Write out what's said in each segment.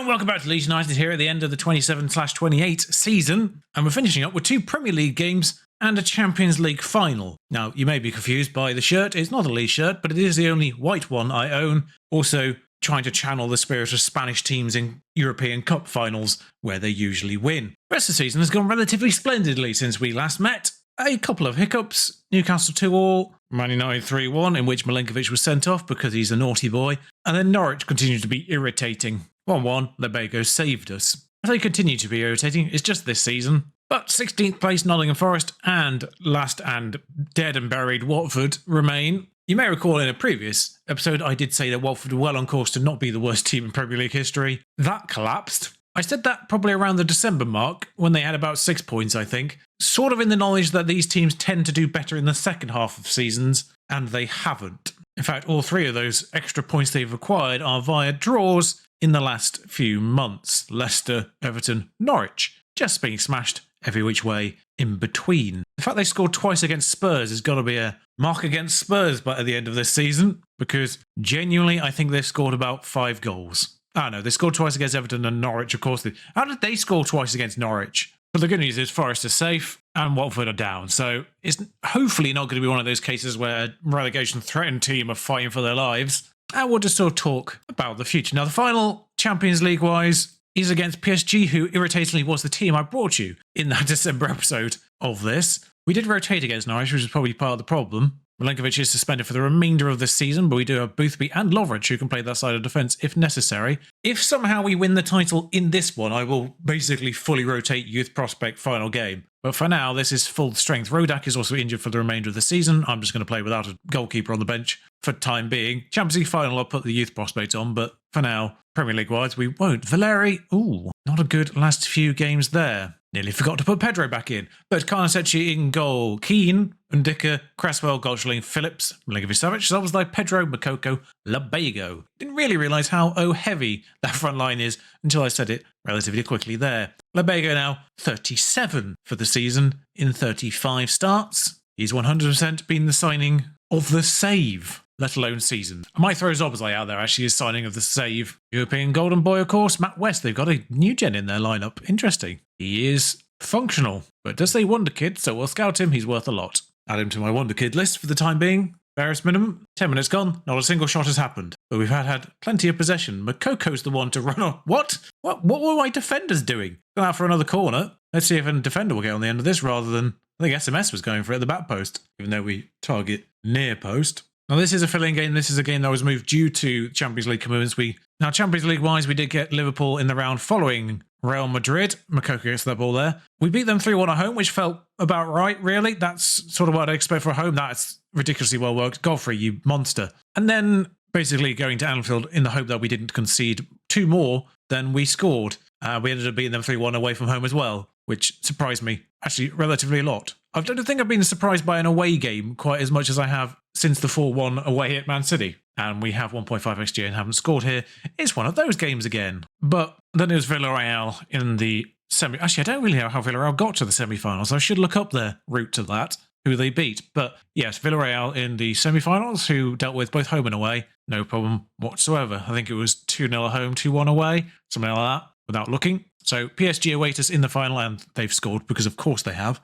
welcome back to Leeds United here at the end of the 27/28 season, and we're finishing up with 2 Premier League games and a Champions League final. Now, you may be confused by the shirt. It's not a Leeds shirt, but it is the only white one I own. Also, trying to channel the spirit of Spanish teams in European Cup finals, where they usually win. The rest of the season has gone relatively splendidly since we last met. A couple of hiccups, Newcastle 2-2, Man United 3-1, in which Milinkovic was sent off because he's a naughty boy, and then Norwich continued to be irritating. 1-1, Lebego saved us. They continue to be irritating, it's just this season. But 16th place Nottingham Forest and last and dead and buried Watford remain. You may recall in a previous episode I did say that Watford were well on course to not be the worst team in Premier League history. That collapsed. I said that probably around the December mark, when they had about 6 points, I think. Sort of in the knowledge that these teams tend to do better in the second half of seasons, and they haven't. In fact, all 3 of those extra points they've acquired are via draws in the last few months. Leicester, Everton, Norwich, just being smashed every which way in between. The fact they scored twice against Spurs has got to be a mark against Spurs at the end of this season, because genuinely I think they've scored about 5 goals. I know, they scored twice against Everton and Norwich, of course. How did they score twice against Norwich? But the good news is Forest are safe and Watford are down. So it's hopefully not going to be one of those cases where a relegation-threatened team are fighting for their lives. And we'll just sort of talk about the future. Now, the final Champions League-wise is against PSG, who irritatingly was the team I brought you in that December episode of this. We did rotate against Norwich, which is probably part of the problem. Milinkovic is suspended for the remainder of the season, but we do have Boothby and Lovren who can play that side of defence if necessary. If somehow we win the title in this one, I will basically fully rotate Youth Prospect final game. But for now, this is full strength. Rodak is also injured for the remainder of the season. I'm just going to play without a goalkeeper on the bench for time being. Champions League final, I'll put the Youth Prospect on, but for now, Premier League-wise, we won't. Valeri, not a good last few games there. Nearly forgot to put Pedro back in. But Karnasecchi in goal. Keane, Undika, Cresswell, Gottschalk, Phillips, Milinkovic-Savic, Szoboszlai, Pedro, Makoko, Lebego. Didn't really realise how heavy that front line is until I said it relatively quickly there. Lebego now 37 for the season in 35 starts. He's 100% been the signing of the save, let alone season. I might throw Szoboszlai out there actually as signing of the save. European Golden Boy, of course, Matt West. They've got a new gen in their lineup. Interesting. He is functional, but does say Wonder Kid, so we'll scout him. He's worth a lot. Add him to my Wonder Kid list for the time being. Barris minimum. 10 minutes gone. Not a single shot has happened. But we've had plenty of possession. Makoko's the one to run on. What were my defenders doing? Going out for another corner. Let's see if a defender will get on the end of this rather than... I think SMS was going for it at the back post, even though we target near post. Now, this is a fill-in game. This is a game that was moved due to Champions League commitments. Now, Champions League-wise, we did get Liverpool in the round following Real Madrid. Makoko gets that ball there. We beat them 3-1 at home, which felt about right, really. That's sort of what I'd expect for a home. That's ridiculously well worked. Godfrey, you monster. And then basically going to Anfield in the hope that we didn't concede 2 more than we scored. We ended up beating them 3-1 away from home as well, which surprised me, actually, relatively a lot. I don't think I've been surprised by an away game quite as much as I have since the 4-1 away at Man City. And we have 1.5 XG and haven't scored here. It's one of those games again. But then it was Villarreal in the semi... Actually, I don't really know how Villarreal got to the semi-finals. I should look up their route to that, who they beat. But yes, Villarreal in the semi-finals, who dealt with both home and away. No problem whatsoever. I think it was 2-0 at home, 2-1 away, something like that, without looking. So PSG await us in the final, and they've scored, because of course they have.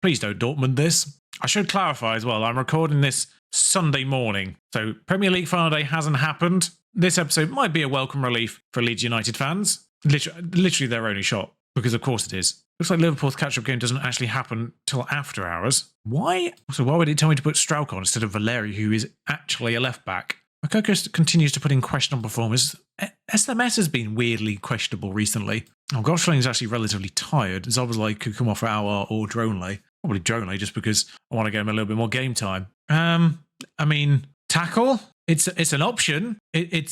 Please don't Dortmund this. I should clarify as well, I'm recording this Sunday morning, so Premier League final day hasn't happened. This episode might be a welcome relief for Leeds United fans. Literally their only shot, because of course it is. Looks like Liverpool's catch-up game doesn't actually happen till after hours. Why? So why would it tell me to put Strauch on instead of Valeri, who is actually a left-back? Makoko continues to put in questionable performance. SMS has been weirdly questionable recently. Oh, Gottschalk is actually relatively tired. Szoboszlai could come off for Aouar or Dronley. Probably Dronley, just because I want to get him a little bit more game time. I mean, tackle? It's an option. I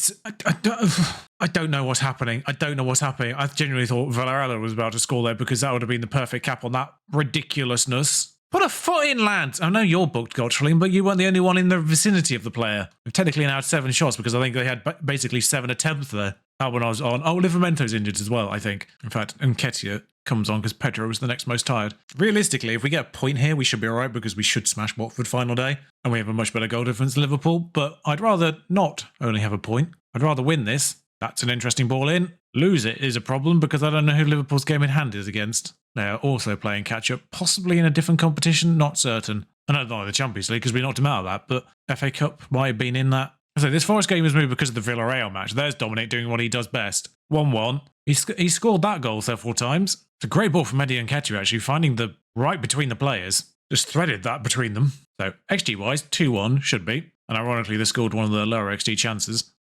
don't know what's happening. I genuinely thought Villarreal was about to score there, because that would have been the perfect cap on that ridiculousness. Put a foot in, lads. I know you're booked, Gottschalk, but you weren't the only one in the vicinity of the player. We've technically now had 7 shots, because I think they had basically 7 attempts there. That when I was on. Oh, Livermento's injured as well, I think. In fact, Nketiah comes on because Pedro was the next most tired. Realistically, if we get a point here, we should be alright, because we should smash Watford final day. And we have a much better goal difference than Liverpool. But I'd rather not only have a point. I'd rather win this. That's an interesting ball in. Lose it is a problem because I don't know who Liverpool's game in hand is against. They are also playing catch-up, possibly in a different competition, not certain. I know not in the Champions League because we knocked him out of that, but FA Cup might have been in that. So this Forest game was moved because of the Villarreal match. There's Dominic doing what he does best. 1-1. He scored that goal several times. It's a great ball from Eddie Nketiah, actually, finding the right between the players. Just threaded that between them. So XG-wise, 2-1 should be. And ironically, they scored one of the lower XG chances.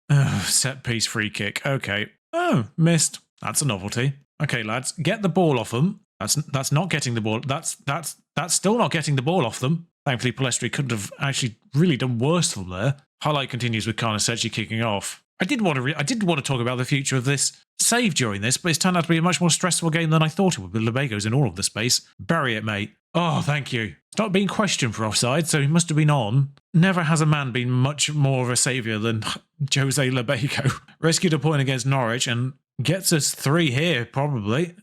Set piece free kick. Okay. Oh, missed. That's a novelty. Okay, lads, get the ball off them. That's not getting the ball. That's still not getting the ball off them. Thankfully, Palestri couldn't have actually really done worse from there. Highlight continues with Karnasechi kicking off. I did want to talk about the future of this save during this, but it's turned out to be a much more stressful game than I thought it would, with Lebego's in all of the space. Bury it, mate. Oh, thank you. It's not being questioned for offside, so he must have been on. Never has a man been much more of a saviour than Jose Lebego. Rescued a point against Norwich and gets us 3 here, probably.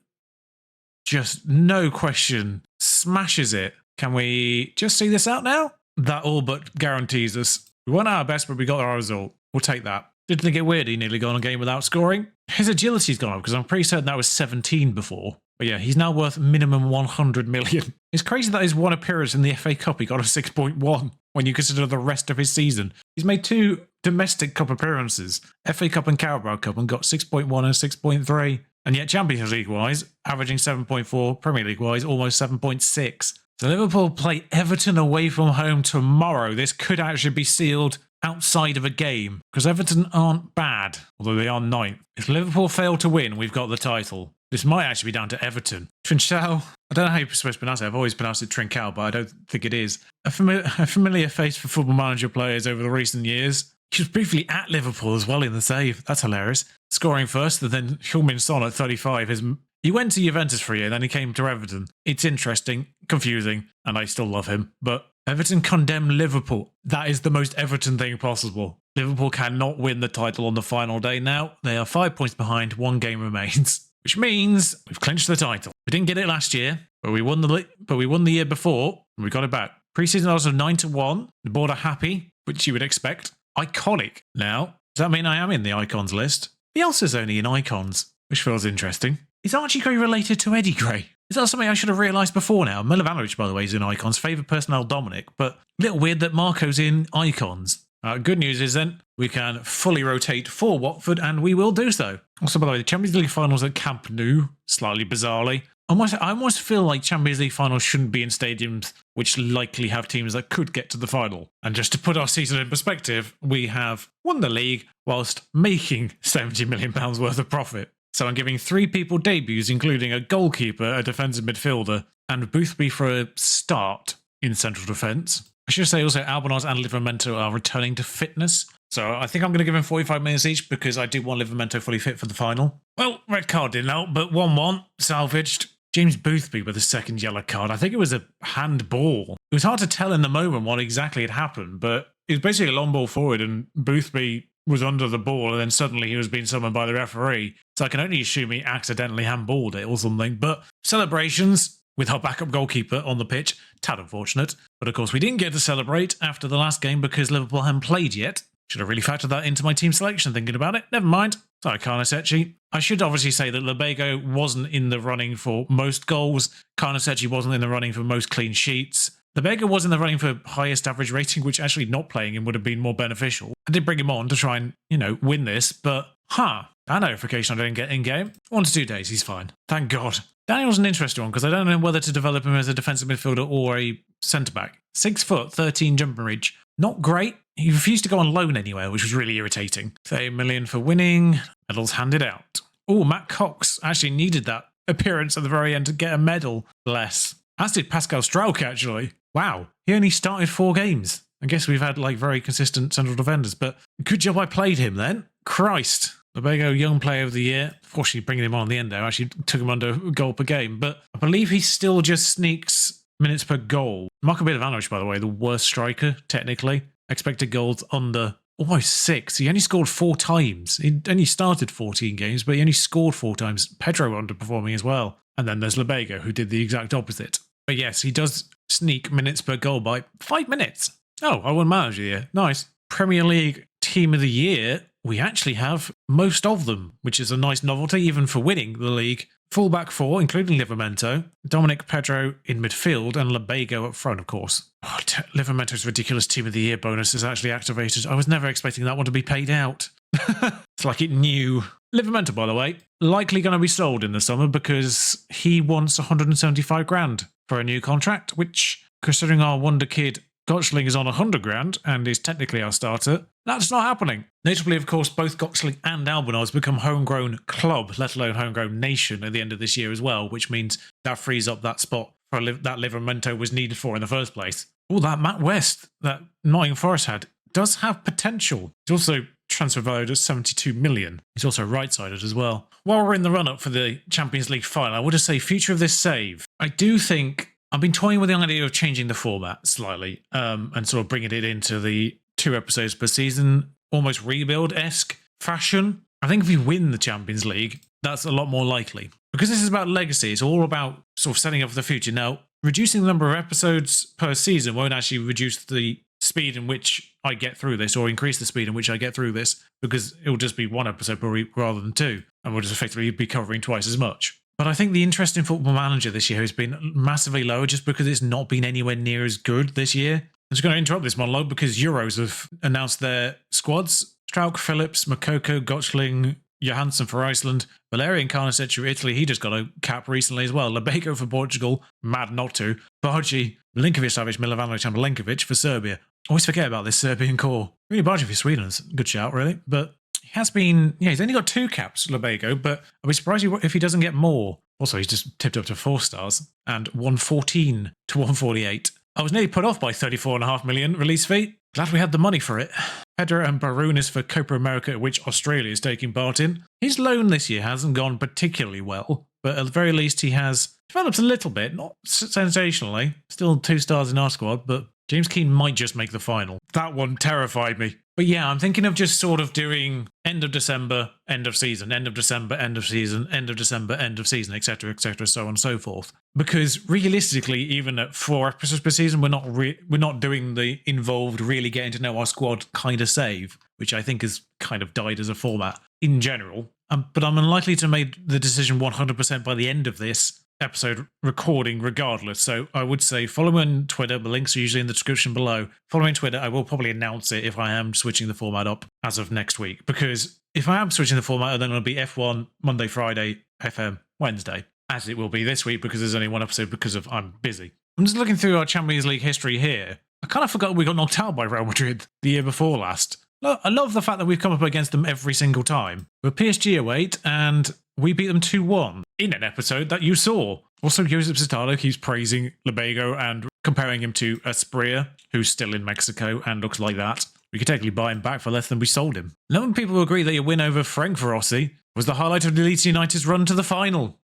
Just no question. Smashes it. Can we just see this out now? That all but guarantees us. We weren't our best, but we got our result. We'll take that. Didn't think it weird he nearly gone a game without scoring. His agility's gone up because I'm pretty certain that was 17 before. But yeah, he's now worth minimum 100 million. It's crazy that his one appearance in the FA Cup he got a 6.1 when you consider the rest of his season. He's made 2 domestic cup appearances, FA Cup and Carabao Cup, and got 6.1 and 6.3. And yet Champions League-wise, averaging 7.4, Premier League-wise, almost 7.6. So Liverpool play Everton away from home tomorrow. This could actually be sealed outside of a game, because Everton aren't bad, although they are 9th. If Liverpool fail to win, we've got the title. This might actually be down to Everton. Trincao, I don't know how you're supposed to pronounce it. I've always pronounced it Trincao, but I don't think it is. A familiar face for Football Manager players over the recent years. He was briefly at Liverpool as well in the save. That's hilarious. Scoring first, and then Heung-min Son at 35. He went to Juventus for a year, then he came to Everton. It's interesting, confusing, and I still love him. But Everton condemn Liverpool. That is the most Everton thing possible. Liverpool cannot win the title on the final day now. They are 5 points behind, 1 game remains. Which means we've clinched the title. We didn't get it last year, but we won the year before, and we got it back. Pre-season odds of 9-1. The board are happy, which you would expect. Iconic. Now, does that mean I am in the icons list? Bielsa's only in icons, which feels interesting. Is Archie Gray related to Eddie Gray? Is that something I should have realised before now? Milovanovic, by the way, is in icons. Favourite personnel Dominic, but a little weird that Marco's in icons. Good news is then we can fully rotate for Watford, and we will do so. Also, by the way, the Champions League finals at Camp Nou, slightly bizarrely. I almost feel like Champions League finals shouldn't be in stadiums which likely have teams that could get to the final. And just to put our season in perspective, we have won the league whilst making £70 million worth of profit. So I'm giving 3 people debuts, including a goalkeeper, a defensive midfielder, and Boothby for a start in central defence. I should say also Albanos and Livramento are returning to fitness. So I think I'm going to give him 45 minutes each because I do want Livramento fully fit for the final. Well, red card didn't help, but 1-1, salvaged. James Boothby with a second yellow card. I think it was a handball. It was hard to tell in the moment what exactly had happened, but it was basically a long ball forward and Boothby was under the ball and then suddenly he was being summoned by the referee. So I can only assume he accidentally handballed it or something. But celebrations with our backup goalkeeper on the pitch. Tad unfortunate. But of course we didn't get to celebrate after the last game because Liverpool hadn't played yet. Should have really factored that into my team selection thinking about it. Never mind. Sorry, Karnasechi. I should obviously say that Lebego wasn't in the running for most goals. Karnasechi wasn't in the running for most clean sheets. Lebego was in the running for highest average rating, which actually not playing him would have been more beneficial. I did bring him on to try and, win this, but, that notification I didn't get in-game. 1 to 2 days, he's fine. Thank God. Daniel's an interesting one because I don't know whether to develop him as a defensive midfielder or a centre-back. 6 foot, 13 jumping reach. Not great. He refused to go on loan anywhere, which was really irritating. 30 million for winning. Medals handed out. Oh, Matt Cox actually needed that appearance at the very end to get a medal. Bless. As did Pascal Strauch, actually. Wow. He only started 4 games. I guess we've had, very consistent central defenders, but good job I played him then. Christ. Lebego, young player of the year. Fortunately, bringing him on in the end there actually took him under a goal per game, but I believe he still just sneaks minutes per goal. Marko Milovanovic, by the way, the worst striker, technically. Expected goals under almost 6. He only scored 4 times. He only started 14 games, but he only scored 4 times. Pedro underperforming as well. And then there's Lebego, who did the exact opposite. But yes, he does sneak minutes per goal by 5 minutes. Oh, I won manager of the year. Nice. Premier League Team of the Year. we actually have most of them, which is a nice novelty, even for winning the league. Fullback four, including Livramento, Dominic Pedro in midfield, and Lebego up front, of course. Oh, Livramento's ridiculous Team of the Year bonus is actually activated. I was never expecting that one to be paid out. It's like it knew. Livramento, by the way, likely going to be sold in the summer because he wants 175 grand for a new contract, which, considering our wonder kid Gotchling is on 100 grand and is technically our starter, that's not happening. Notably, of course, both Gotchling and Albanaz become homegrown club, let alone homegrown nation, at the end of this year as well, which means that frees up that spot for that Livramento was needed for in the first place. Oh, that Matt West that Nottingham Forest had does have potential. It's also transfer valued at 72 million. He's also right-sided as well. While we're in the run-up for the Champions League final, I would just say future of this save. I do think I've been toying with the idea of changing the format slightly and sort of bringing it into the 2 episodes per season, almost rebuild-esque fashion. I think if we win the Champions League, that's a lot more likely. Because this is about legacy, it's all about sort of setting up for the future. Now, reducing the number of episodes per season won't actually reduce the speed in which I get through this, or increase the speed in which I get through this, because it will just be 1 episode per week rather than 2, and we'll just effectively be covering twice as much. But I think the interest in Football Manager this year has been massively lower just because it's not been anywhere near as good this year. I'm just going to interrupt this monologue because Euros have announced their squads. Strauch, Phillips, Makoko, Gotchling, Johansson for Iceland, Valerian Karnasic for Italy, he just got a cap recently as well. Lebego for Portugal, mad not to. Bargi, Milinkovic-Savic, Milovanovic and Milinkovic for Serbia. Always forget about this Serbian core. Really, Bargi for Sweden is a good shout, really. But he has been, he's only got 2 caps, Lebego, but I'll be surprised if he doesn't get more. Also, he's just tipped up to 4 stars and 114 to 148. I was nearly put off by 34.5 million release fee. Glad we had the money for it. Pedro and Barunis for Copa America, which Australia is taking part in. His loan this year hasn't gone particularly well, but at the very least he has developed a little bit, not sensationally. Still 2 stars in our squad, but James Keane might just make the final. That one terrified me. But yeah, I'm thinking of just sort of doing end of December, end of season, end of December, end of season, end of December, end of season, etc., so on and so forth. Because realistically, even at 4 episodes per season, we're not doing the involved, really getting to know our squad kind of save, which I think has kind of died as a format in general. But I'm unlikely to make the decision 100% by the end of this episode recording regardless. So I would say follow me on Twitter. The links are usually in the description below. Follow me on Twitter. I will probably announce it if I am switching the format up as of next week. Because if I am switching the format, then it'll be F1 Monday, Friday, FM Wednesday, as it will be this week because there's only 1 episode because of I'm busy. I'm just looking through our Champions League history here. I kind of forgot we got knocked out by Real Madrid the year before last. I love the fact that we've come up against them every single time. We're PSG away and we beat them 2-1 in an episode that you saw. Also, Josep Citalo keeps praising Lebego and comparing him to Asprilla, who's still in Mexico and looks like that. We could technically buy him back for less than we sold him. No one people agree that your win over Ferencvárosi was the highlight of Leeds United's run to the final.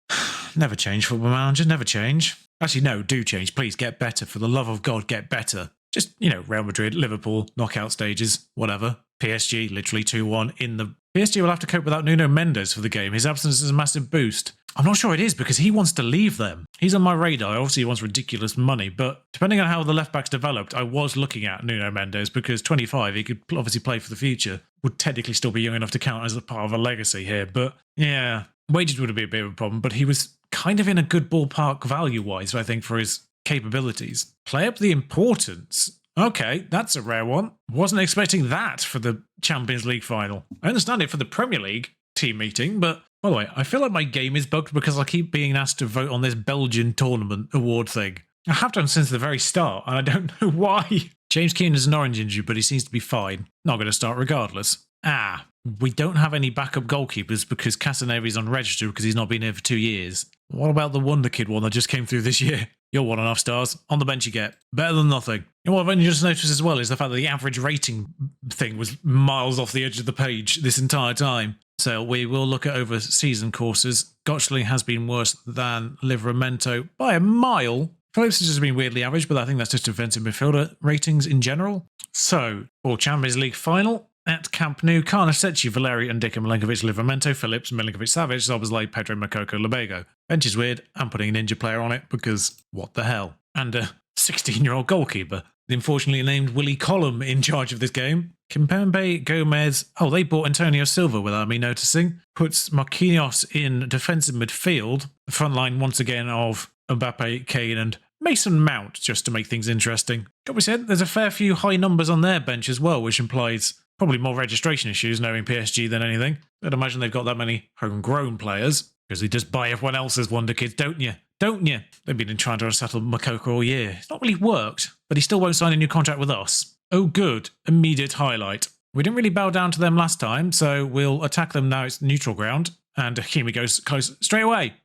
Never change, Football Manager, never change. Actually, no, do change. Please get better. For the love of God, get better. Just, Real Madrid, Liverpool, knockout stages, whatever. PSG, literally 2-1 in the... PSG will have to cope without Nuno Mendes for the game. His absence is a massive boost. I'm not sure it is because he wants to leave them. He's on my radar. Obviously, he wants ridiculous money, but depending on how the left-backs developed, I was looking at Nuno Mendes because 25, he could obviously play for the future, would technically still be young enough to count as a part of a legacy here. But yeah, wages would be a bit of a problem, but he was kind of in a good ballpark value-wise, I think, for his capabilities. Play up the importance. Okay, that's a rare one. Wasn't expecting that for the Champions League final. I understand it for the Premier League team meeting, but by the way, I feel like my game is bugged because I keep being asked to vote on this Belgian tournament award thing. I have done since the very start, and I don't know why. James Keane has an orange injury, but he seems to be fine. Not going to start regardless. We don't have any backup goalkeepers because Casanevi's unregistered because he's not been here for 2 years. What about the Wonder Kid one that just came through this year? You're 1.5 stars. On the bench you get. Better than nothing. And what I've only just noticed as well is the fact that the average rating thing was miles off the edge of the page this entire time. So we will look at over-season courses. Gotchling has been worse than Livramento by a mile. Phillips has just been weirdly average, but I think that's just defensive midfielder ratings in general. So, for Champions League final, at Camp Nou, Karnasic, Valeri, and Dicker, Milinkovic, Livramento, Phillips, Milinkovic-Savic, Szoboszlai, Pedro, Makoko, Lebego. Bench is weird. I'm putting a ninja player on it because what the hell? And a 16-year-old goalkeeper. the unfortunately named Willie Collum in charge of this game. Kimpembe, Gomez, they bought Antonio Silva without me noticing. Puts Marquinhos in defensive midfield. The front line once again of Mbappe, Kane and Mason Mount, just to make things interesting. Got to be said, there's a fair few high numbers on their bench as well, which implies probably more registration issues knowing PSG than anything. I'd imagine they've got that many homegrown players, because they just buy everyone else's wonder kids, don't you? Don't you? They've been trying to settle Makoko all year. It's not really worked, but he still won't sign a new contract with us. Oh good, immediate highlight. We didn't really bow down to them last time, so we'll attack them now. It's neutral ground, and Hakimi goes close straight away.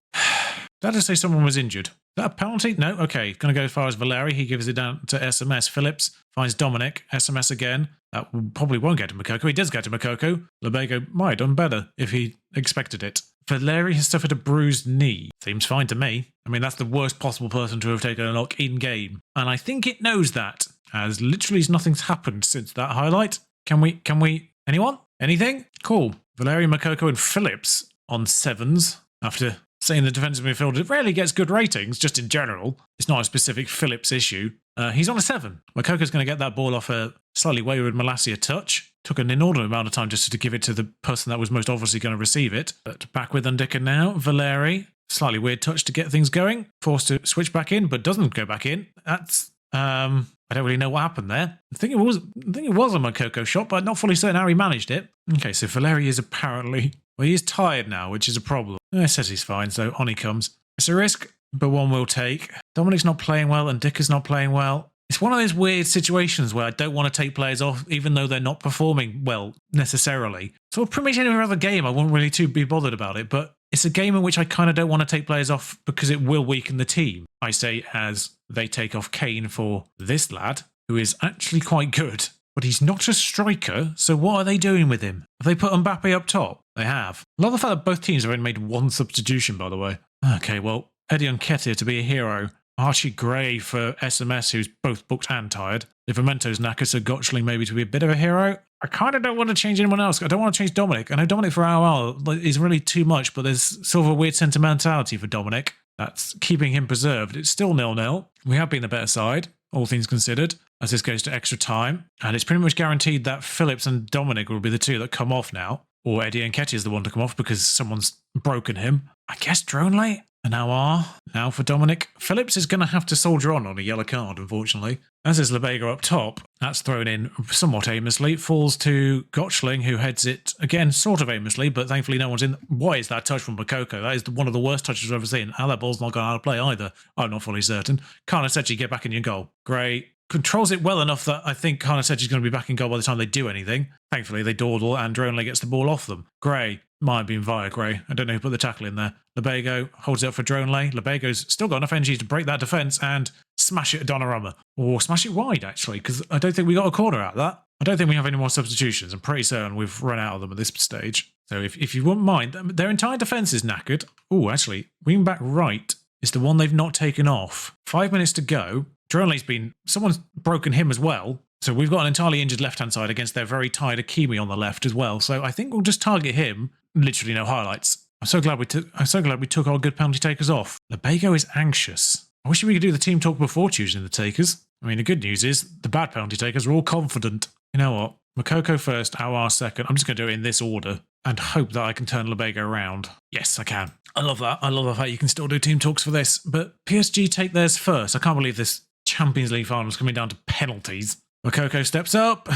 Did I just say someone was injured? Is that a penalty? No? Okay, going to go as far as Valeri. He gives it down to SMS. Phillips finds Dominic. SMS again. That probably won't get to Makoko. He does get to Makoko. Lebego might have done better if he expected it. Valeri has suffered a bruised knee. Seems fine to me. I mean, that's the worst possible person to have taken a knock in game. And I think it knows that, as literally nothing's happened since that highlight. Can we, anyone? Anything? Cool. Valeri, Makoko and Phillips on 7s after saying the defensive midfielder rarely gets good ratings, just in general. It's not a specific Phillips issue. He's on a 7. Makoko's going to get that ball off a slightly wayward Malacia touch. Took an inordinate amount of time just to give it to the person that was most obviously going to receive it. But back with Undika now. Valeri, slightly weird touch to get things going. Forced to switch back in, but doesn't go back in. That's, I don't really know what happened there. I think it was a Makoko shot, but not fully certain how he managed it. Okay, so Valeri is apparently, he is tired now, which is a problem. It says he's fine, so on he comes. It's a risk, but one we'll take. Dominic's not playing well, and Dicker's not playing well. It's one of those weird situations where I don't want to take players off, even though they're not performing well, necessarily. So pretty much any other game, I wouldn't really be bothered about it, but it's a game in which I kind of don't want to take players off because it will weaken the team. I say as they take off Kane for this lad, who is actually quite good, but he's not a striker, so what are they doing with him? Have they put Mbappe up top? They have. I love the fact that both teams have only made one substitution, by the way. Okay, well, Eddie Nketiah to be a hero. Archie Gray for SMS, who's both booked and tired. Livermento's knackered, so Gottschling maybe to be a bit of a hero. I kind of don't want to change anyone else. I don't want to change Dominic. I know Dominic for our is really too much, but there's sort of a weird sentimentality for Dominic. That's keeping him preserved. It's still 0-0. We have been the better side, all things considered, as this goes to extra time. And it's pretty much guaranteed that Phillips and Dominic will be the two that come off now. Or Eddie Nketiah is the one to come off because someone's broken him. I guess Droneley? And now for Dominic. Phillips is going to have to soldier on a yellow card, unfortunately. As is Lebega up top. That's thrown in somewhat aimlessly. Falls to Gottschling, who heads it, again, sort of aimlessly, but thankfully no one's in. Why is that touch from Makoko? That is one of the worst touches I've ever seen. How that ball's not gone out of play either, I'm not fully certain. Karnasechi, get back in your goal. Great. Controls it well enough that I think Karnasechi's going to be back in goal by the time they do anything. Thankfully, they dawdle and Droneley gets the ball off them. Gray. Might have been via Gray. I don't know who put the tackle in there. Lebego holds it up for Droneley. Lebego's still got enough energy to break that defence and smash it at Donnarumma. Or smash it wide, actually, because I don't think we got a corner out of that. I don't think we have any more substitutions. I'm pretty certain we've run out of them at this stage. So if you wouldn't mind, their entire defence is knackered. Oh, actually, wing back right is the one they've not taken off. 5 minutes to go. Droneley's someone's broken him as well. So we've got an entirely injured left-hand side against their very tired Hakimi on the left as well. So I think we'll just target him. Literally no highlights. I'm so glad we took our good penalty takers off. Lebego is anxious. I wish we could do the team talk before choosing the takers. I mean, the good news is the bad penalty takers are all confident. You know what? Makoko first, Aouar second. I'm just going to do it in this order and hope that I can turn Lebego around. Yes, I can. I love that. I love the fact you can still do team talks for this. But PSG take theirs first. I can't believe this Champions League final is coming down to penalties. Makoko steps up.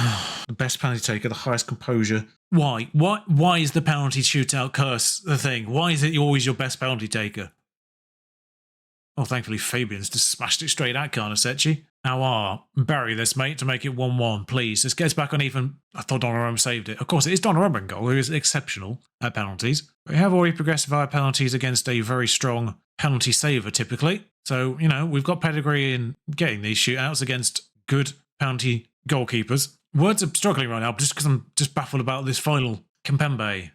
The best penalty taker, the highest composure. Why? Why is the penalty shootout curse the thing? Why is it always your best penalty taker? Oh, thankfully Fabian's just smashed it straight at Karnasechi. Now, bury this, mate, to make it 1-1, please. This gets back on even. I thought Donnarumma saved it. Of course, it is Donnarumma in goal, who is exceptional at penalties. But we have already progressed via penalties against a very strong penalty saver, typically. So, we've got pedigree in getting these shootouts against good penalty goalkeepers. Words are struggling right now just because I'm just baffled about this final. Kimpembe.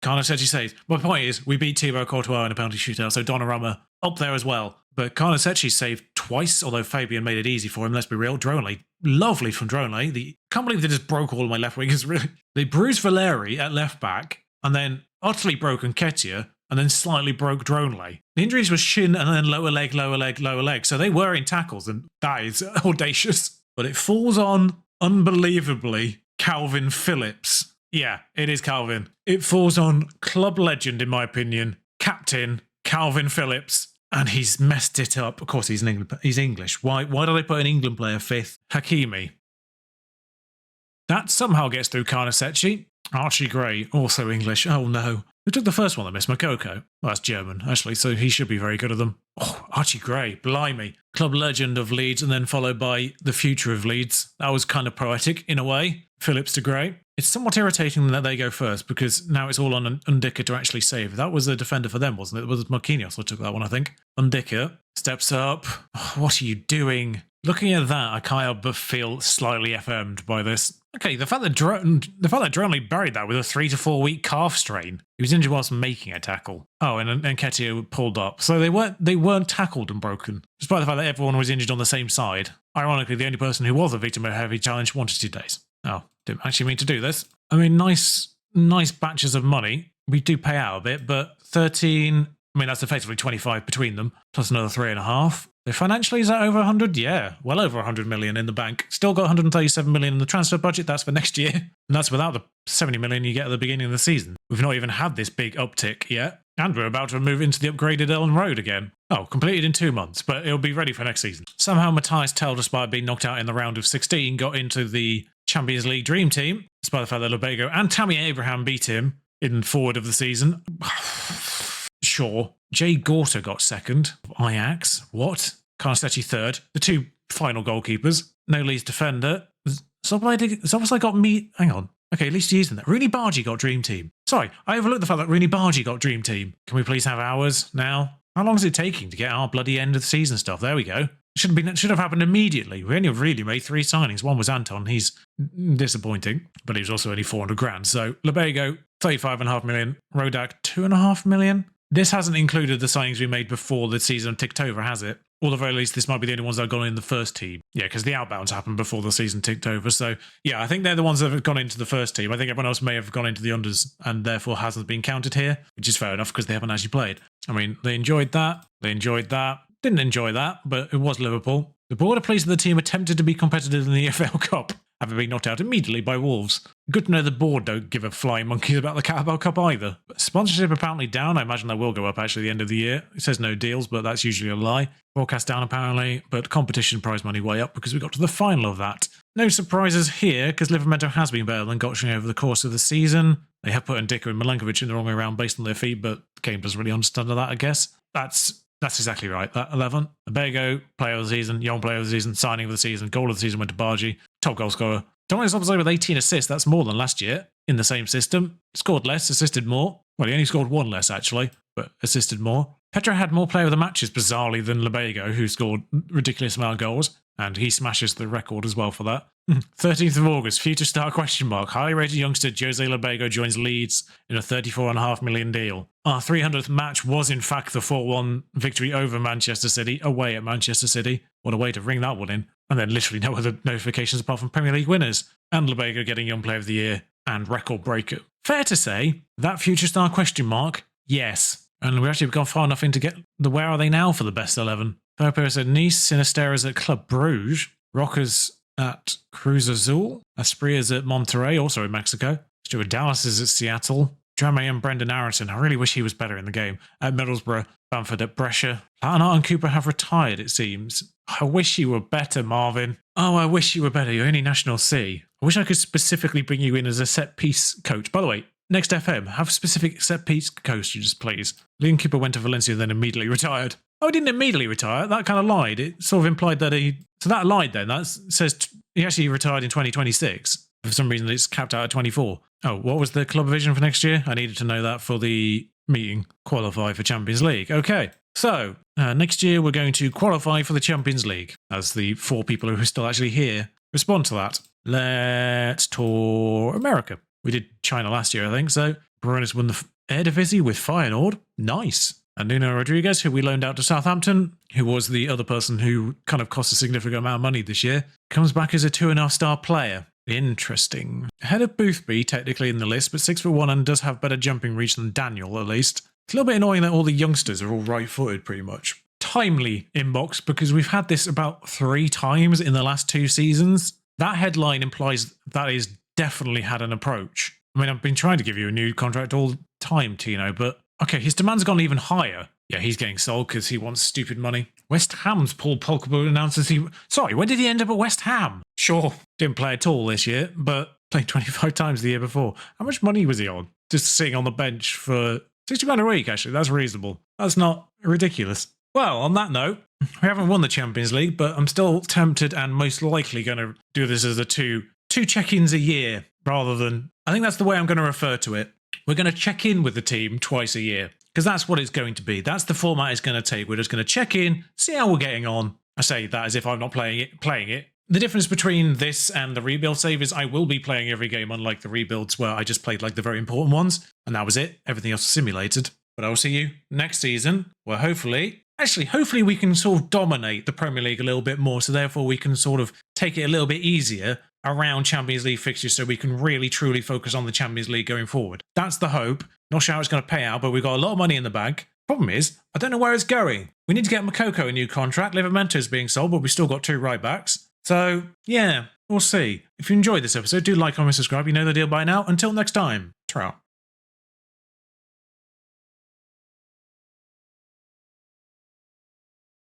Karnasechi saves. My point is, we beat Thibaut Courtois in a penalty shootout, so Donnarumma up there as well. But Karnasechi saved twice, although Fabian made it easy for him, let's be real. Droneley. Lovely from Droneley. Can't believe they just broke all of my left wingers, really. They bruised Valeri at left back, and then utterly broken Nketiah, and then slightly broke drone lay. The injuries were shin and then lower leg, lower leg, lower leg. So they were in tackles, and that is audacious. But it falls on, unbelievably, Calvin Phillips. Yeah, it is Calvin. It falls on club legend, in my opinion, captain Calvin Phillips. And he's messed it up. Of course, he's English. Why did I put an England player fifth? Hakimi. That somehow gets through Carnesecchi. Archie Gray, also English. Oh no. Who took the first one that missed? Makoko. Well, that's German, actually, so he should be very good at them. Oh, Archie Gray, blimey. Club legend of Leeds, and then followed by the future of Leeds. That was kind of poetic, in a way. Phillips to Gray. It's somewhat irritating that they go first, because now it's all on Undika to actually save. That was the defender for them, wasn't it? It was Marquinhos who took that one, I think. Undika steps up. Oh, what are you doing? Looking at that, I kind of feel slightly FM'd by this. Okay, the fact that Dronley buried that with a 3 to 4 week calf strain. He was injured whilst making a tackle. Oh, and Nketiah pulled up. So they weren't tackled and broken, despite the fact that everyone was injured on the same side. Ironically, the only person who was a victim of a heavy challenge wanted 2 days. Oh, didn't actually mean to do this. I mean, nice batches of money. We do pay out a bit, but 13... I mean, that's effectively 25 between them, plus another 3.5. So financially, is that over 100? Yeah, well over 100 million in the bank. Still got 137 million in the transfer budget. That's for next year. And that's without the 70 million you get at the beginning of the season. We've not even had this big uptick yet. And we're about to move into the upgraded Ellen Road again. Oh, completed in 2 months, but it'll be ready for next season. Somehow Matthias Tell, despite being knocked out in the round of 16, got into the Champions League Dream Team, despite the fact that Lubego and Tammy Abraham beat him in forward of the season. Sure. Jay Gorter got second. Ajax. What? Carnesecchi third. The 2 final goalkeepers. No Leeds defender. Zoboslai got me. Hang on. Okay, at least he's in there. Rooney Bargy got Dream Team. Sorry, I overlooked the fact that Rooney Bargy got Dream Team. Can we please have ours now? How long is it taking to get our bloody end of the season stuff? There we go. Should have happened immediately. We only really made 3 signings. One was Anton. He's disappointing, but he was also only 400 grand. So Lubego, 35.5 million. Rodak, 2.5 million. This hasn't included the signings we made before the season ticked over, has it? Or at the very least, this might be the only ones that have gone in the first team. Yeah, because the outbounds happened before the season ticked over. So, yeah, I think they're the ones that have gone into the first team. I think everyone else may have gone into the unders and therefore hasn't been counted here, which is fair enough because they haven't actually played. I mean, they enjoyed that. Didn't enjoy that, but it was Liverpool. The board are pleased that the team attempted to be competitive in the EFL Cup, having been knocked out immediately by Wolves. Good to know the board don't give a flying monkeys about the Carabao Cup either. But sponsorship apparently down. I imagine that will go up actually at the end of the year. It says no deals, but that's usually a lie. Forecast down apparently, but competition prize money way up because we got to the final of that. No surprises here because Livermento has been better than Gotcha over the course of the season. They have put Ndicka and Milenkovic in the wrong way around based on their feet, but the game doesn't really understand that, I guess. That's exactly right. That 11. Abego, player of the season, young player of the season, signing of the season, goal of the season went to Bargy, top goal scorer. Dominic Szoboszlai with 18 assists. That's more than last year in the same system. Scored less, assisted more. Well, he only scored 1 less actually, but assisted more. Petra had more player of the matches, bizarrely, than Lubego, who scored ridiculous amount of goals, and he smashes the record as well for that. 13th of August, future star question mark. Highly rated youngster Jose Lubego joins Leeds in a $34.5 million deal. Our 300th match was in fact the 4-1 victory over Manchester City, away at Manchester City. What a way to ring that one in. And then literally no other notifications apart from Premier League winners. And Lubego getting Young Player of the Year and record breaker. Fair to say, that future star question mark, yes. And we actually have gone far enough in to get the where are they now for the best 11. Third at Nice, Sinisterra's at Club Bruges, Rockers at Cruz Azul, Aspria's at Monterrey, also in Mexico, Stuart Dallas is at Seattle, Drame and Brendan Arrington, I really wish he was better in the game, at Middlesbrough, Bamford at Brescia. Latanart and Cooper have retired, it seems. I wish you were better, Marvin. Oh, I wish you were better. You're only National C. I wish I could specifically bring you in as a set-piece coach. By the way, next FM, have specific set-piece coaches, please. Liam Cooper went to Valencia, then immediately retired. Oh, he didn't immediately retire. That kind of lied. It sort of implied that he... So that lied then. That says he actually retired in 2026. For some reason, it's capped out at 24. Oh, what was the club vision for next year? I needed to know that for the meeting. Qualify for Champions League. Okay. So, next year we're going to qualify for the Champions League. As the 4 people who are still actually here respond to that. Let's tour America. We did China last year, I think. So, Bruno's won the Eredivisie with Feyenoord. Nice. And Nuno Rodriguez, who we loaned out to Southampton, who was the other person who kind of cost a significant amount of money this year, comes back as a 2.5-star player. Interesting. Ahead of Boothby, technically in the list, but 6'1" and does have better jumping reach than Daniel, at least. It's a little bit annoying that all the youngsters are all right-footed pretty much. Timely inbox, because we've had this about 3 times in the last 2 seasons. That headline implies that is definitely had an approach. I mean, I've been trying to give you a new contract all the time, Tino, but okay, his demand's gone even higher. Yeah, he's getting sold because he wants stupid money. West Ham's Paul Pogba announces he... Sorry, when did he end up at West Ham? Sure, didn't play at all this year, but played 25 times the year before. How much money was he on? Just sitting on the bench for £60 a week, actually. That's reasonable. That's not ridiculous. Well, on that note, we haven't won the Champions League, but I'm still tempted and most likely going to do this as a two check-ins a year rather than... I think that's the way I'm going to refer to it. We're going to check in with the team twice a year because that's what it's going to be. That's the format it's going to take. We're just going to check in, see how we're getting on. I say that as if I'm not playing it. The difference between this and the rebuild save is I will be playing every game, unlike the rebuilds where I just played like the very important ones and that was it. Everything else was simulated. But I will see you next season where hopefully we can sort of dominate the Premier League a little bit more, so therefore we can sort of take it a little bit easier around Champions League fixtures so we can really truly focus on the Champions League going forward. That's the hope. Not sure how it's going to pay out, but we've got a lot of money in the bank. Problem is, I don't know where it's going. We need to get Makoko a new contract. Livermento's being sold, but we've still got 2 right backs. So, yeah, we'll see. If you enjoyed this episode, do like, comment, subscribe. You know the deal by now. Until next time, ta-ra.